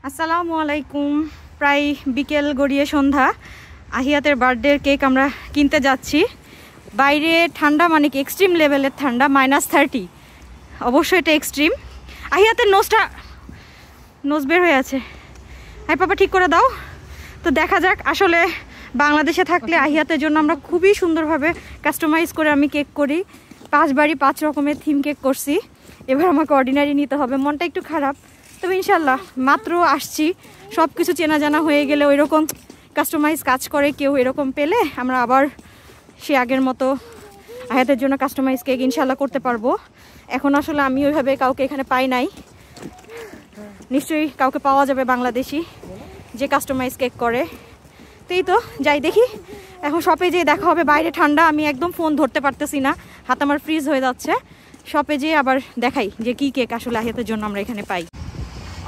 আসসালামু আলাইকুম। প্রায় বিকেল গড়িয়ে সন্ধ্যা। আহিয়াতের বার্থডের কেক আমরা কিনতে যাচ্ছি। বাইরে ঠান্ডা, মানে কি এক্সট্রিম লেভেলের ঠান্ডা, -30। অবশ্যই এটা এক্সট্রিম। আহিয়াতের নোজ বের হয়ে আছে। আই পাপা ঠিক করে দাও। তো দেখা যাক, আসলে বাংলাদেশে থাকলে আহিয়াতের জন্য আমরা খুবই সুন্দরভাবে কাস্টমাইজ করে আমি কেক করি। 5 বাড়ি 5 রকমের থিম কেক করছি। এবার আমাকে অর্ডিনারি নিতে হবে, মনটা একটু খারাপ। তবে ইনশাল্লাহ মাত্র আসছি, সব কিছু চেনা জানা হয়ে গেলে ওই রকম কাস্টমাইজ কাজ করে কেউ, এরকম পেলে আমরা আবার সে আগের মতো আয়াতের জন্য কাস্টমাইজ কেক ইনশাল্লাহ করতে পারবো। এখন আসলে আমি ওইভাবে কাউকে এখানে পাই নাই, নিশ্চয়ই কাউকে পাওয়া যাবে বাংলাদেশি যে কাস্টমাইজ কেক করে। তো এই তো যাই দেখি, এখন শপে যেয়ে দেখা হবে। বাইরে ঠান্ডা, আমি একদম ফোন ধরতে পারতেছি না, হাত আমার ফ্রিজ হয়ে যাচ্ছে। শপে যেয়ে আবার দেখাই যে কি কেক আসলে আয়াতের জন্য আমরা এখানে পাই।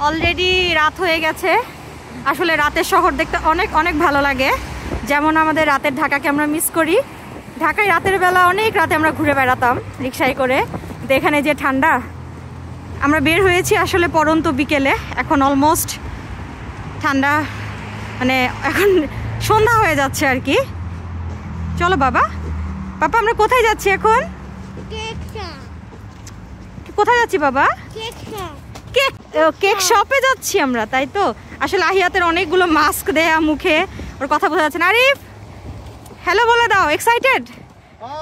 অলরেডি রাত হয়ে গেছে। আসলে রাতের শহর দেখতে অনেক অনেক ভালো লাগে, যেমন আমাদের রাতের ঢাকাকে আমরা মিস করি। ঢাকায় রাতের বেলা অনেক রাতে আমরা ঘুরে বেড়াতাম রিক্সায় করে। তো এখানে যে ঠান্ডা, আমরা বের হয়েছি আসলে পরন্ত বিকেলে, এখন অলমোস্ট ঠান্ডা, মানে এখন সন্ধ্যা হয়ে যাচ্ছে আর কি। চলো বাবা, পাপা আমরা কোথায় যাচ্ছি এখন? কোথায় যাচ্ছি বাবা? কেক শপে যাচ্ছি আমরা, তাই তো। আসলে আহিয়াতের অনেকগুলো মাস্ক দেয়া মুখে, ওর কথা বোঝা যাচ্ছে না। আরিফ হ্যালো বলে দাও, এক্সাইটেড?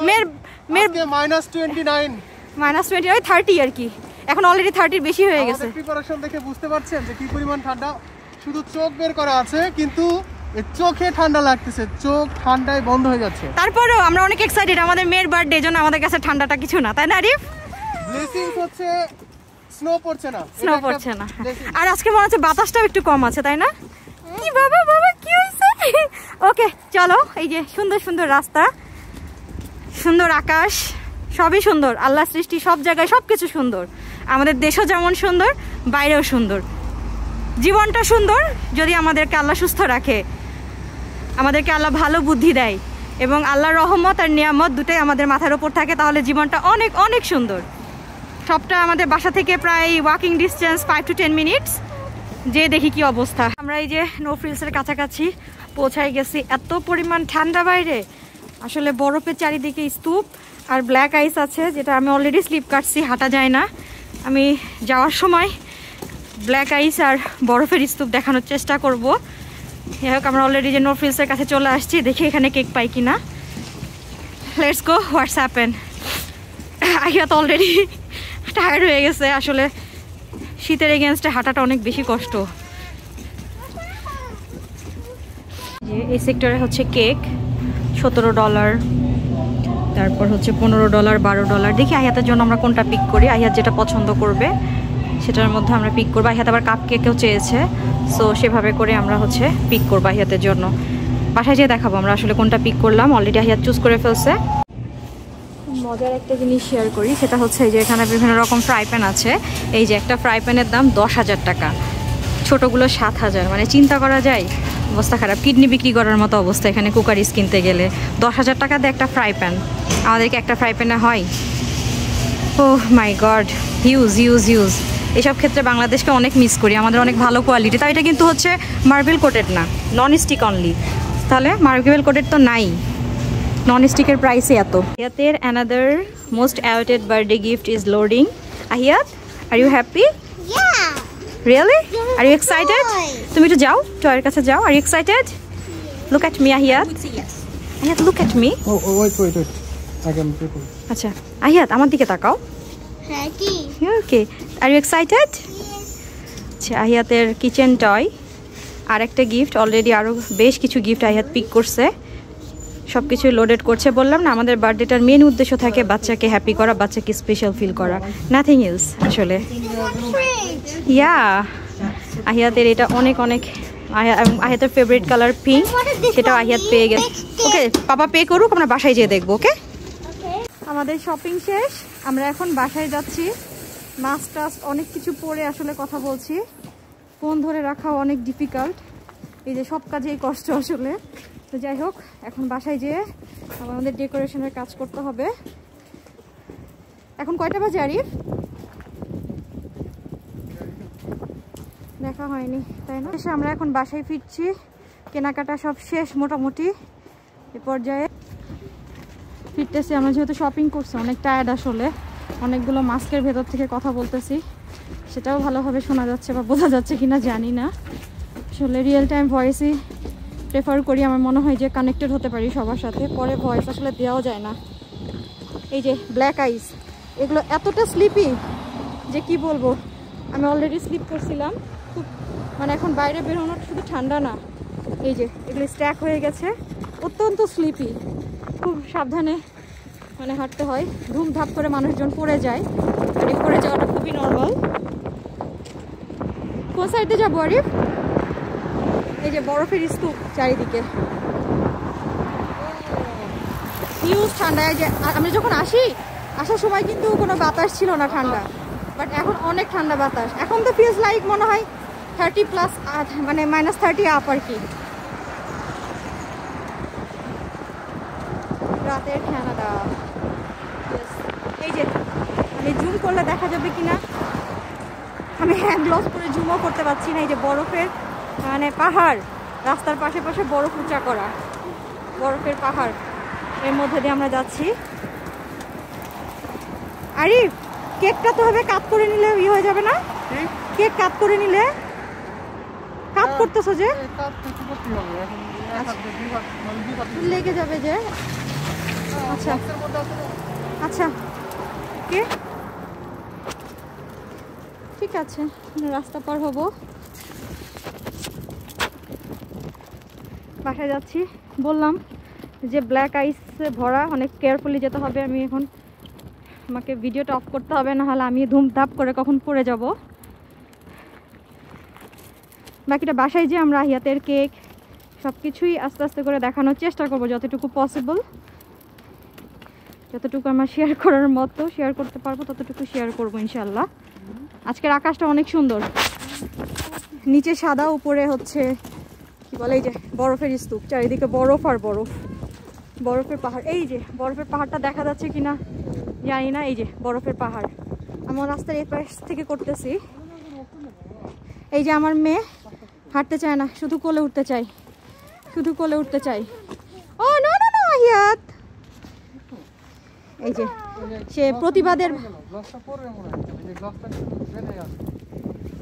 -20 ওই 30 আর কি, এখন অলরেডি 30 বেশি হয়ে গেছে। প্রিপারেশন দেখে বুঝতে পারছেন যে কি পরিমাণ ঠান্ডা। শুধু চোখ বের করা আছে, কিন্তু চোখে ঠান্ডা লাগতেছে, চোখ ঠান্ডায় বন্ধ হয়ে যাচ্ছে। তারপরেও আমরা অনেক এক্সাইটেড, আমাদের মেয়ের বার্থডে, জন্য আমাদের কাছে ঠান্ডাটা কিছু না, তাই না আরিফ? ব্লেসিংস হচ্ছে স্নো পড়ছে না। আর আজকে মনে হচ্ছে বাতাসটাও একটু কম আছে, তাই না? কি বাবা কি হইছে? ওকে চলো, এই যে সুন্দর সুন্দর রাস্তা, সুন্দর আকাশ, সবই সুন্দর। আল্লাহ সৃষ্টি, সব জায়গায় সবকিছু সুন্দর। আমাদের দেশও যেমন সুন্দর, বাইরেও সুন্দর। জীবনটা সুন্দর যদি আমাদেরকে আল্লাহ সুস্থ রাখে, আমাদেরকে আল্লাহ ভালো বুদ্ধি দেয়, এবং আল্লাহর রহমত আর নিয়ামত দুটাই আমাদের মাথার ওপর থাকে, তাহলে জীবনটা অনেক অনেক সুন্দর। সবটা আমাদের বাসা থেকে প্রায় ওয়াকিং ডিস্টেন্স 5 to 10 মিনিটস। যে দেখি কি অবস্থা। আমরা এই যে নো ফ্রিলসের কাছাকাছি পৌঁছাই গেছি। এত পরিমাণ ঠান্ডা বাইরে, আসলে বরফের চারিদিকে স্তূপ আর ব্ল্যাক আইস আছে, যেটা আমি অলরেডি স্লিপ কাটছি, হাঁটা যায় না। আমি যাওয়ার সময় ব্ল্যাক আইস আর বরফের স্তূপ দেখানোর চেষ্টা করব। যাই হোক, আমরা অলরেডি যে নো ফ্রিলসের কাছে চলে আসছি, দেখি এখানে কেক পাই কিনা। Let's go, what's happen. আহিয়াত already tired হয়ে গেছে। আসলে শীতের এগেনস্টে হাঁটাটা অনেক বেশি কষ্ট। যে এই সেক্টরে হচ্ছে কেক $17, তারপর হচ্ছে $15, $12। দেখি আহিয়াতের জন্য আমরা কোনটা পিক করি। আহিয়াত যেটা পছন্দ করবে সেটার মধ্যে আমরা পিক করবো। আহিয়াত আবার কাপ কেকেও চেয়েছে, সো সেভাবে করে আমরা হচ্ছে পিক করবো আহিয়াতের জন্য। বাসায় যেয়ে দেখাবো আমরা আসলে কোনটা পিক করলাম। অলরেডি আহিয়াত চুজ করে ফেলছে। মজার একটা জিনিস শেয়ার করি, সেটা হচ্ছে যে এখানে বিভিন্ন রকম ফ্রাই প্যান আছে। এই যে একটা ফ্রাই প্যানের দাম 10,000 টাকা, ছোটোগুলো 7,000। মানে চিন্তা করা যায়, অবস্থা খারাপ, কিডনি বিক্রি করার মতো অবস্থা এখানে কুকারিজ কিনতে গেলে। 10,000 টাকা দিয়ে একটা ফ্রাই প্যান, আমাদেরকে একটা ফ্রাই প্যানে হয়? ওহ মাই গড, হিউজ। এসব ক্ষেত্রে বাংলাদেশকে অনেক মিস করি, আমাদের অনেক ভালো কোয়ালিটি। তাই এটা কিন্তু হচ্ছে মার্বেল কোটেড না, নন স্টিক অনলি। তাহলে মার্বেল কোটেড তো নাই, নন স্টিকের প্রাইসে এত। আহিয়াতের another most awaited birthday gift is loading. Ahiyat, আর you happy? Really? Are you excited? তুমি একটু যাও, টয়ের কাছে যাও। Are you excited? Look at me Ahiyat. Ahiyat look at me. আচ্ছা আহিয়াত, আমার দিকে তাকাও। Okay, are you excited? আচ্ছা, আহিয়াতের কিচেন টয় আর একটা গিফট। অলরেডি আরও বেশ কিছু গিফট আহিয়াত পিক করছে, সব কিছু লোডেড করছে। বললাম না, আমাদের বার্থডেটার মেন উদ্দেশ্য থাকে বাচ্চাকে হ্যাপি করা, বাচ্চাকে স্পেশাল ফিল করা, নাথিং এলস আসলে। ইয়া, আহিয়াতের এটা অনেক অনেক, আহিয়াতের ফেভারিট কালার পিঙ্ক, সেটাও আহিয়াত পেয়ে গেছে। ওকে পাপা পে করুক, আমরা বাসায় যেয়ে দেখবো। ওকে, আমাদের শপিং শেষ, আমরা এখন বাসায় যাচ্ছি। মাস্ক টাস্ক অনেক কিছু পরে আসলে কথা বলছি, ফোন ধরে রাখাও অনেক ডিফিকাল্ট, এই যে সব কাজেই কষ্ট আসলে। তো যাই হোক, এখন বাসায় যেয়ে আমাদের ডেকোরেশনের কাজ করতে হবে। এখন কয়টা বাজে আরিফ? দেখা দেখা হয়নি, তাই না? এসে আমরা এখন বাসায় ফিরছি, কেনাকাটা সব শেষ মোটামুটি। এ পর্যায়ে ফিরতেছি আমরা, যেহেতু শপিং করছি, অনেক টায়ার্ড আসলে। অনেকগুলো মাস্কের ভেতর থেকে কথা বলতেছি, সেটাও ভালোভাবে শোনা যাচ্ছে বা বোঝা যাচ্ছে কিনা জানি না। আসলে রিয়েল টাইম ভয়েসই প্রেফার করি, আমার মনে হয় যে কানেক্টেড হতে পারি সবার সাথে। পরে ভয়েস আসলে দেওয়াও যায় না। এই যে ব্ল্যাক আইস, এগুলো এতটা স্লিপি যে কি বলবো। আমি অলরেডি স্লিপ করছিলাম খুব, মানে এখন বাইরে বেরোনো শুধু ঠান্ডা না, এই যে এগুলো স্ট্যাক হয়ে গেছে, অত্যন্ত স্লিপি। খুব সাবধানে মানে হাঁটতে হয়, ধুমধাপ করে মানুষজন পড়ে যায়, আর এই পড়ে যাওয়াটা খুবই নর্মাল। কোন সাইডে যাবো আরিফ? এই যে বরফের স্তূপ চারিদিকে, হিউজ ঠান্ডা। যে আমরা যখন আসার সময় কিন্তু কোনো বাতাস ছিল না ঠান্ডা, বাট এখন অনেক ঠান্ডা বাতাস। এখন তো ফিলস লাইক মনে হয় 30+, মানে -30 আপ আর কি। রাতের কানাডা, এই যে আমি জুম করলে দেখা যাবে কিনা, আমি হ্যান্ড গ্লাভস পরে জুমও করতে পারছি না। এই যে বরফের মানে পাহাড়, রাস্তার পাশে পাশে বরফ উঁচা করা, বরফের পাহাড়, এর মধ্যে দিয়ে আমরা যাচ্ছি। আরিফ, কেকটা তো হবে কাট করে নিলে ইয়ে হয়ে যাবে না? কেক কাট করে নিলে, কাট করতেছো যে লেগে যাবে যে। আচ্ছা আচ্ছা, কে ঠিক আছে, রাস্তা পার হব, বাসায় যাচ্ছি। বললাম যে ব্ল্যাক আইসে ভরা, অনেক কেয়ারফুলি যেতে হবে। আমি এখন, আমাকে ভিডিওটা অফ করতে হবে, নাহলে আমি ধুমধাপ করে কখন পড়ে যাব। বাকিটা বাসায় যে আমরা আহিয়াতের কেক সব কিছুই আস্তে আস্তে করে দেখানোর চেষ্টা করব, যতটুকু পসিবল, যতটুকু আমার শেয়ার করার মতো শেয়ার করতে পারবো ততটুকু শেয়ার করবো ইনশাল্লাহ। আজকের আকাশটা অনেক সুন্দর, নিচে সাদা, উপরে হচ্ছে কি বলে, এই যে বরফের স্তূপ, চারিদিকে বরফ আর বরফ, বরফের পাহাড়। এই যে বরফের পাহাড়টা দেখা যাচ্ছে কিনা জানি না, এই যে বরফের পাহাড়। আমার রাস্তার এই পাশ থেকে করতেছি। এই যে আমার মেয়ে হাঁটতে চায় না, শুধু কোলে উঠতে চাই, শুধু কোলে উঠতে চাই। ও না না না আহিয়াত, এই যে সে প্রতিবাদের,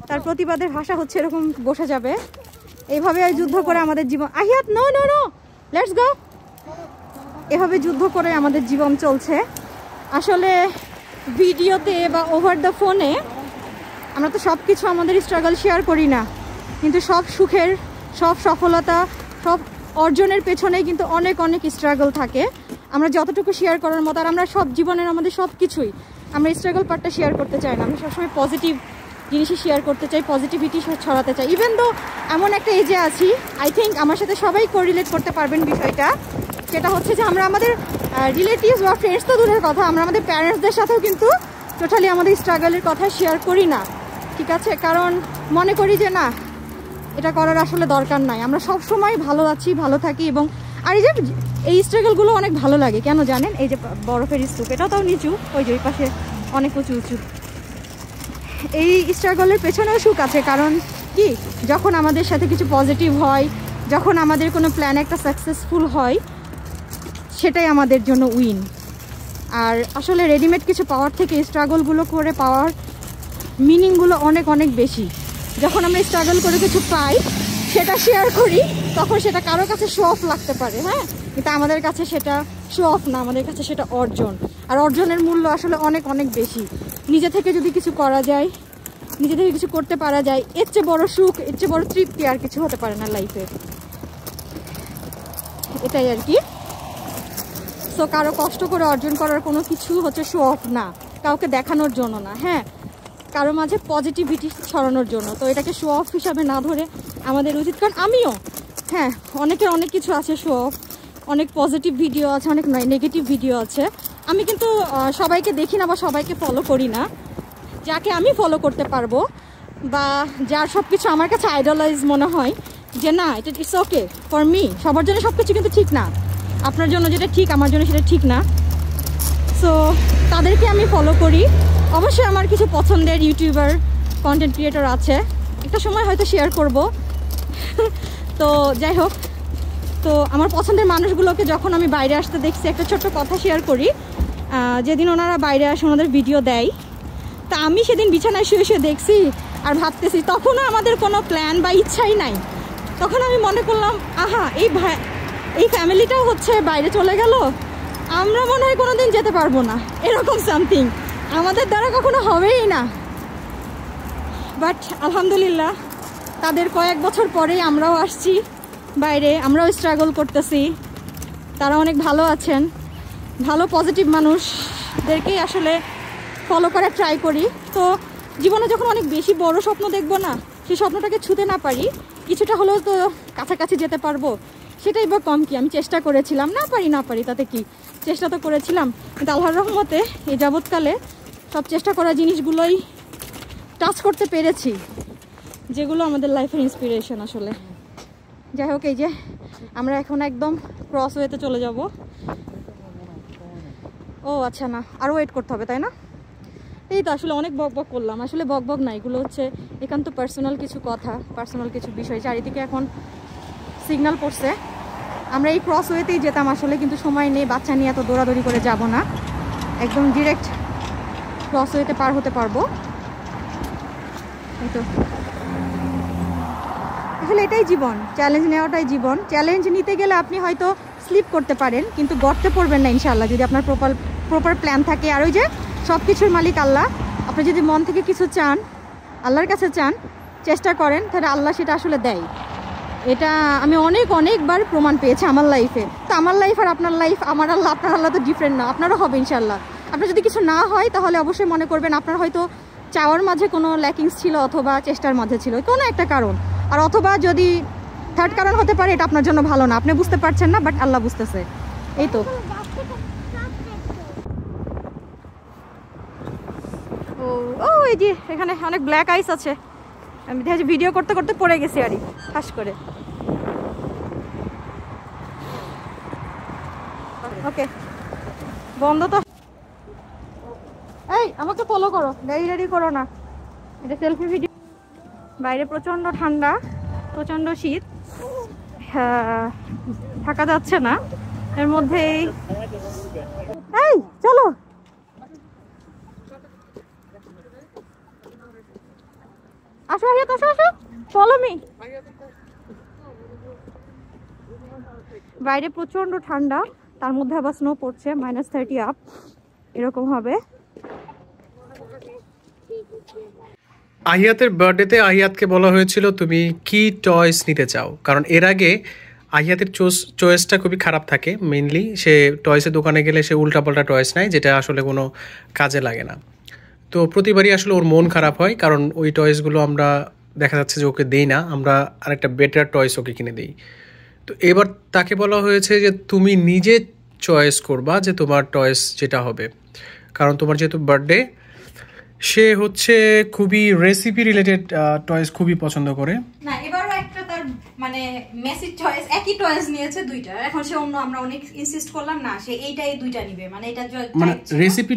তার প্রতিবাদের ভাষা হচ্ছে এরকম, বসে যাবে এইভাবে যুদ্ধ করে আমাদের জীবন। Ahiyat no no no, let's go. এভাবে যুদ্ধ করে আমাদের জীবন চলছে। আসলে ভিডিওতে বা ওভার দ্য ফোনে আমরা তো সব কিছু আমাদের স্ট্রাগল শেয়ার করি না, কিন্তু সব সুখের, সব সফলতা, সব অর্জনের পেছনে কিন্তু অনেক অনেক স্ট্রাগল থাকে। আমরা যতটুকু শেয়ার করার মতো, আর আমরা সব জীবনের আমাদের সব কিছুই আমরা স্ট্রাগল পার্টটা শেয়ার করতে চাই না। আমরা সবসময় পজিটিভ জিনিসই শেয়ার করতে চাই, পজিটিভিটি ছড়াতে চাই। ইভেন তো এমন একটা এজে আছি, আই থিঙ্ক আমার সাথে সবাই কোরিলেট করতে পারবেন বিষয়টা, সেটা হচ্ছে যে আমরা আমাদের রিলেটিভস বা ফ্রেন্ডস তো দূরের কথা, আমরা আমাদের প্যারেন্টসদের সাথেও কিন্তু টোটালি আমাদের স্ট্রাগলের কথা শেয়ার করি না, ঠিক আছে? কারণ মনে করি যে না, এটা করার আসলে দরকার নাই। আমরা সব সময় ভালো আছি, ভালো থাকি। এবং আর এই যে এই স্ট্রাগলগুলো অনেক ভালো লাগে, কেন জানেন? এই যে বরফের স্তূপ, এটাও তাও নিচু, ওই যে ওই পাশে অনেক উঁচু উঁচু। এই স্ট্রাগলের পেছনেও সুখ আছে, কারণ কি, যখন আমাদের সাথে কিছু পজিটিভ হয়, যখন আমাদের কোনো প্ল্যান একটা সাকসেসফুল হয়, সেটাই আমাদের জন্য উইন। আর আসলে রেডিমেড কিছু পাওয়ার থেকে স্ট্রাগলগুলো করে পাওয়ার মিনিংগুলো অনেক অনেক বেশি। যখন আমরা স্ট্রাগল করে কিছু পাই, সেটা শেয়ার করি, তখন সেটা কারোর কাছে শো অফ লাগতে পারে, হ্যাঁ, কিন্তু আমাদের কাছে সেটা শো অফ না, আমাদের কাছে সেটা অর্জন। আর অর্জনের মূল্য আসলে অনেক অনেক বেশি। নিজে থেকে যদি কিছু করা যায়, নিজে থেকে কিছু করতে পারা যায়, এর চেয়ে বড় সুখ, এর চেয়ে বড় তৃপ্তি আর কিছু হতে পারে না লাইফে। এটাই আর কি। সো কারো কষ্ট করে অর্জন করার কোনো কিছু হচ্ছে শো অফ না, কাউকে দেখানোর জন্য না, হ্যাঁ, কারো মাঝে পজিটিভিটি ছড়ানোর জন্য। তো এটাকে শো অফ হিসাবে না ধরে আমাদের উচিত, কারণ আমিও, হ্যাঁ, অনেকের অনেক কিছু আছে শো অফ, অনেক পজিটিভ ভিডিও আছে, অনেক নেগেটিভ ভিডিও আছে। আমি কিন্তু সবাইকে দেখি না বা সবাইকে ফলো করি না। যাকে আমি ফলো করতে পারবো বা যার সব কিছু আমার কাছে আইডলাইজ মনে হয় যে না, এটা ইটস ওকে ফর মি, সবার জন্য সব কিছু কিন্তু ঠিক না। আপনার জন্য যেটা ঠিক, আমার জন্য সেটা ঠিক না। সো তাদেরকে আমি ফলো করি। অবশ্যই আমার কিছু পছন্দের ইউটিউবার, কন্টেন্ট ক্রিয়েটর আছে, একটা সময় হয়তো শেয়ার করব। তো যাই হোক, তো আমার পছন্দের মানুষগুলোকে যখন আমি বাইরে আসতে দেখছি, একটা ছোট্ট কথা শেয়ার করি। যেদিন ওনারা বাইরে আসে ওনাদের ভিডিও দেয়, তা আমি সেদিন বিছানায় শুয়ে শুয়ে দেখছি আর ভাবতেছি, তখনও আমাদের কোনো প্ল্যান বা ইচ্ছাই নাই। তখন আমি মনে করলাম, আহা, এই ফ্যামিলিটাও হচ্ছে বাইরে চলে গেল, আমরা মনে হয় কোনোদিন যেতে পারবো না, এরকম সামথিং আমাদের দ্বারা কখনো হবেই না। বাট আলহামদুলিল্লাহ, তাদের কয়েক বছর পরেই আমরাও আসছি বাইরে, আমরাও স্ট্রাগল করতেছি, তারা অনেক ভালো আছেন। ভালো পজিটিভ মানুষদেরকেই আসলে ফলো করার ট্রাই করি। তো জীবনে যখন অনেক বেশি বড় স্বপ্ন দেখবো না, সেই স্বপ্নটাকে ছুঁতে না পারি, কিছুটা হলেও তো কাছাকাছি যেতে পারবো, সেটাই বা কম কি। আমি চেষ্টা করেছিলাম, না পারি তাতে কি, চেষ্টা তো করেছিলাম। কিন্তু আল্লাহর রহমতে এই যাবৎকালে সব চেষ্টা করা জিনিসগুলোই টাচ করতে পেরেছি, যেগুলো আমাদের লাইফের ইন্সপিরেশন আসলে। যাই হোক, এই যে আমরা এখন একদম ক্রসওয়েতে চলে যাব। ও আচ্ছা, না আরও ওয়েট করতে হবে তাই না? এই তো আসলে অনেক বকবক করলাম, আসলে বকবক না, এগুলো হচ্ছে একান্ত পার্সোনাল কিছু কথা, পার্সোনাল কিছু বিষয়। চারিদিকে এখন সিগন্যাল পড়ছে, আমরা এই ক্রসওয়েতেই যেতাম আসলে, কিন্তু সময় নেই, বাচ্চা নিয়ে এত দৌড়াদৌড়ি করে যাব না, একদম ডিরেক্ট ক্রসওয়েতে পার হতে পারবো। এই তো আসলে এটাই জীবন, চ্যালেঞ্জ নেওয়াটাই জীবন। চ্যালেঞ্জ নিতে গেলে আপনি হয়তো স্লিপ করতে পারেন, কিন্তু গর্তে পড়বেন না ইনশাআল্লাহ, যদি আপনার প্রপার প্ল্যান থাকে। আর ওই যে সব কিছুর মালিক আল্লাহ, আপনি যদি মন থেকে কিছু চান, আল্লাহর কাছে চান, চেষ্টা করেন, তাহলে আল্লাহ সেটা আসলে দেয়। এটা আমি অনেকবার প্রমাণ পেয়েছি আমার লাইফে। তো আমার লাইফ আর আপনার লাইফ, আমার আল্লাহ আপনার আল্লাহ তো ডিফারেন্ট না, আপনারও হবে ইনশাআল্লাহ। আপনার যদি কিছু না হয় তাহলে অবশ্যই মনে করবেন আপনার হয়তো চাওয়ার মাঝে কোনো ল্যাকিংস ছিল, অথবা চেষ্টার মাঝে ছিল কোনো একটা কারণ, আর অথবা যদি থার্ড কারণ হতে পারে, এটা আপনার জন্য ভালো না, আপনি বুঝতে পারছেন না, বাট আল্লাহ বুঝতেছে। এই তো ও এই যে এখানে অনেক ব্ল্যাক আইস আছে, আমি দেখছি ভিডিও করতে করতে পড়ে গেছি আরই ফাঁস করে। ওকে, বন্ধ তো। এই আমাকে ফলো করো, রেডি করো না, এটা সেলফি ভিডিও। বাইরে প্রচন্ড ঠান্ডা, প্রচন্ড শীত, থাকা যাচ্ছে না এর মধ্যেই। এই চলো, আসো আসো, ফলো মি। বাইরে প্রচন্ড ঠান্ডা, তার মধ্যে আবার স্নো পড়ছে, -30 আপ এরকম হবে। আহিয়াতের বার্থডেতে আহিয়াতকে বলা হয়েছিল তুমি কি টয়েস নিতে চাও, কারণ এর আগে আহিয়াতের চয়েসটা খুবই খারাপ থাকে। মেইনলি সে টয়েসের দোকানে গেলে সে উল্টাপাল্টা টয়েস নেয়, যেটা আসলে কোনো কাজে লাগে না। তো প্রতিবারই আসলে ওর মন খারাপ হয়, কারণ ওই টয়েসগুলো আমরা দেখা যাচ্ছে যে ওকে দেই না, আমরা আরেকটা বেটার টয়েস ওকে কিনে দিই। তো এবার তাকে বলা হয়েছে যে তুমি নিজে চয়েস করবা যে তোমার টয়েস যেটা হবে, কারণ তোমার যেহেতু বার্থডে। সে হচ্ছে খুবই রেসিপি রিলেটেড টয়েস খুবই পছন্দ করে। না এবারও একটা তার মানে মেসি চয়েস, একই টয়েস নিয়েছে দুইটা, এখন সে অন্য, আমরা অনেক ইনসিস্ট করলাম না, সে এইটাই দুইটা নিবে, মানে এটা মানে রেসিপি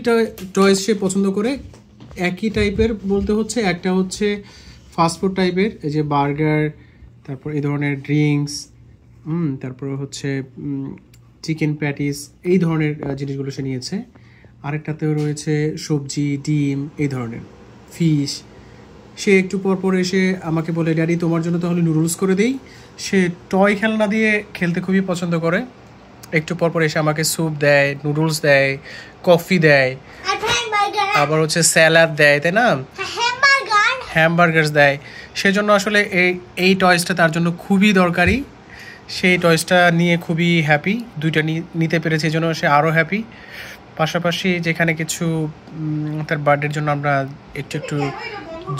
টয়েস সে পছন্দ করে। একই টাইপের বলতে হচ্ছে, একটা হচ্ছে ফাস্টফুড টাইপের, এই যে বার্গার, তারপর এই ধরনের ড্রিঙ্কস, তারপরে হচ্ছে চিকেন প্যাটিস, এই ধরনের জিনিসগুলো সে নিয়েছে। আরেকটাতেও রয়েছে সবজি, ডিম, এই ধরনের ফিশ। সে একটু পর এসে আমাকে বলে, ড্যাডি তোমার জন্য তাহলে নুডলস করে দেই। সে টয় খেলনা দিয়ে খেলতে খুবই পছন্দ করে। একটু পর এসে আমাকে স্যুপ দেয়, নুডলস দেয়, কফি দেয়, আবার হচ্ছে স্যালাড দেয়, তাই না, হ্যামবার্গার্স দেয়। সেজন্য আসলে এই টয়েসটা তার জন্য খুবই দরকারি। সেই টয়েসটা নিয়ে খুবই হ্যাপি, দুইটা নিতে পেরেছে, এই জন্য সে আরও হ্যাপি। পাশাপাশি যেখানে কিছু তার বার্থডের জন্য আমরা একটু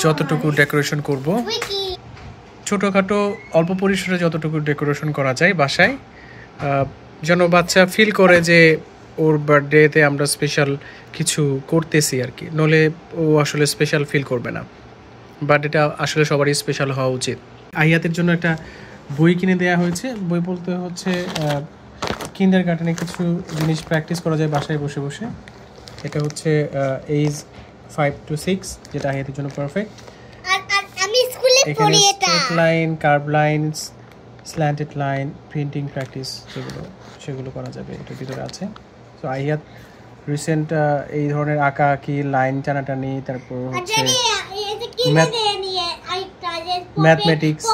যতটুকু ডেকোরেশন করব, ছোটোখাটো অল্প পরিসরে যতটুকু ডেকোরেশন করা যায় বাসায়, যেন বাচ্চা ফিল করে যে ওর বার্থডেতে আমরা স্পেশাল কিছু করতেছি আর কি, নলে ও আসলে স্পেশাল ফিল করবে না। বার্থডেটা আসলে সবারই স্পেশাল হওয়া উচিত। আহিয়াতের জন্য একটা বই কিনে দেওয়া হয়েছে। বই বলতে হচ্ছে কিন্ডারগার্টেনে কিছু জিনিস প্র্যাকটিস করা যায় বাসায় বসে বসে। এটা হচ্ছে এজ 5 to 6, যেটা আহিয়াতের জন্য পারফেক্ট। আর আমি স্কুলে এখানে straight line, curve lines, slanted line, printing practice সেগুলো করা যাবে, এটার ভিতরে আছে। সো আহিয়াত রিসেন্ট এই ধরনের আঁকা আঁকি, লাইন টানাটানি, তারপর হচ্ছে ম্যাথমেটিক্স,